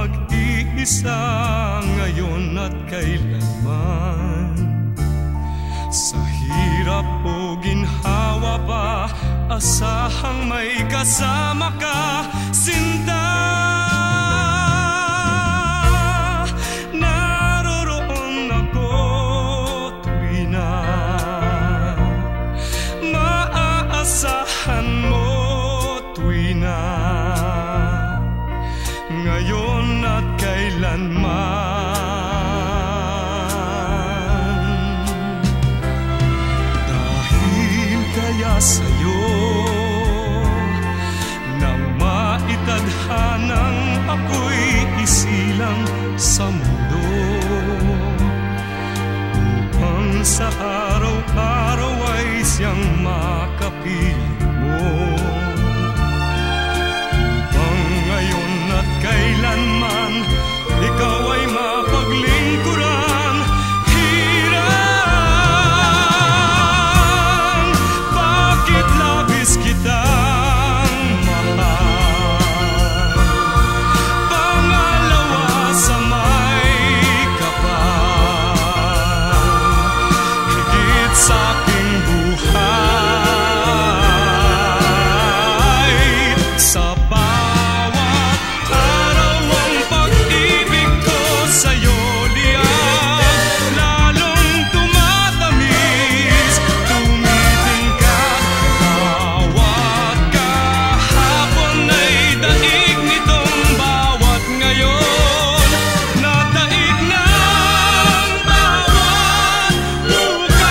mag-iisa ngayon at kailanman. Sa hirap o ginhawa pa, asahang may kasama ka, sinta. Naroroon ako tuwi na maaasahan mo, tuwi na ngayon at kailanman. Dahil kaya sa'yo na maitadhanang ako'y isilang sa mundo, upang sa araw-araw ay siyang makapiling mo, upang ngayon at kailanman ikaw ay mapaglingkuran. Hirang, bakit labis kitang mahal? Pangalawa sa may kapal, higit sa aking buhay. Sa bawat araw ang pag-ibig ko sa'yo liyan, lalong tumatamis, tumitingkat. Bawat kahapon ay daig nitong bawat ngayon, na daig ng bawat bukas.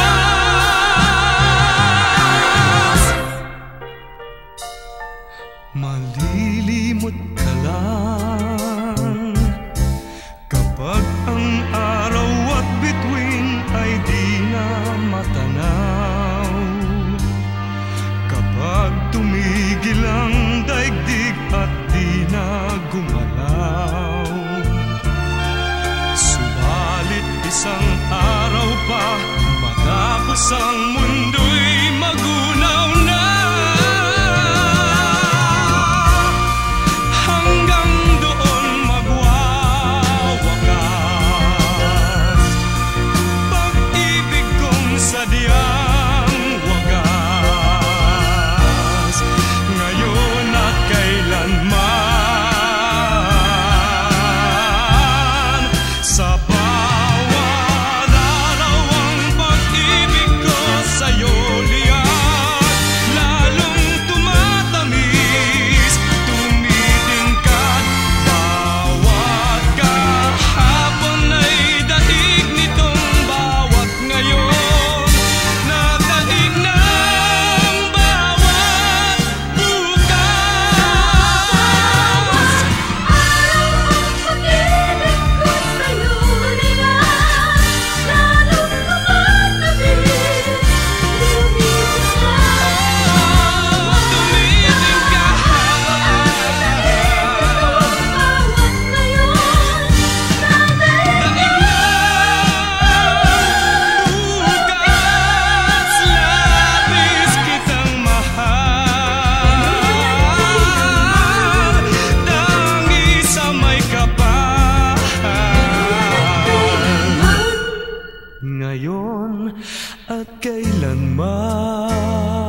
Malilimot ka lang kapag ang araw at bituin ay di na matanaw, kapag tumigil ang daigdig at di na gumalaw. Subalit isang araw pa matapos ang mundo'y magunaw na, hanggang doon magwawakas pag-ibig kong sadyang wagas, ngayon at kailanman. Sa bawat araw ang pag-ibig ko sa'yo liyan, lalong tumatamis, tumitingkat. Bawat kahapon ay daig nitong bawat ngayon, na daig ng bawat bukas. Pag-ibig ko sa'yo liyan, lalong tumatamis, tumitingkat. Bawat ngayon, na daig Bukas, labis kitang mahal, tangi sa may kapal, ngayon at kailanman.